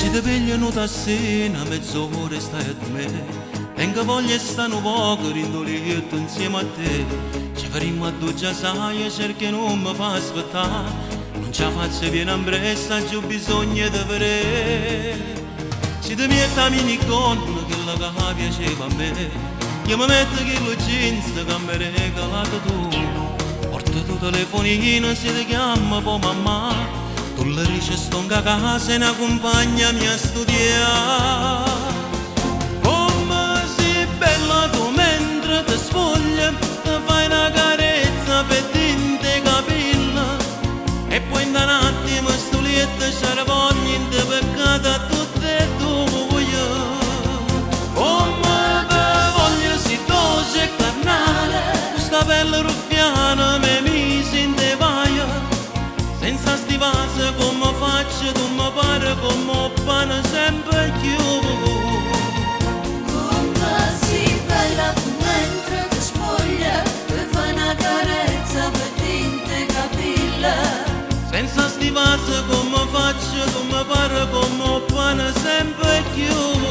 Se ti pigliano da sera, mezz'ora e stai a me. Tengo voglia e stanno poco, rindolietto insieme a te. Ci faremo a due già sai, cerchi non mi fa aspettare. Non ce la faccio piena impressa, c'ho bisogno di vedere. Se ti metti a minigonna, quella che piaceva a me. Io mi metto quello jeans che mi regalato tu. Porto tu telefonino, se ti chiama poi mamma. Tu le dici sto in casa e ne accompagnami a studiare. Come sei bella tu mentre ti sfoglia, ti fai una carezza per tinte capilla. E poi in un attimo sto letto c'è la voglia in te peccato a tutte e due. Come te voglio si dolce carnale, questa pelle ruffiana me mi sente vaia. Senza sti vasi come faccio, tu mi pare come pane sempre più. Come si bella tu mentre ti spoglia, ti fai una carezza per tinte capilla. Senza sti vasi come faccio, tu mi pare come pane sempre più.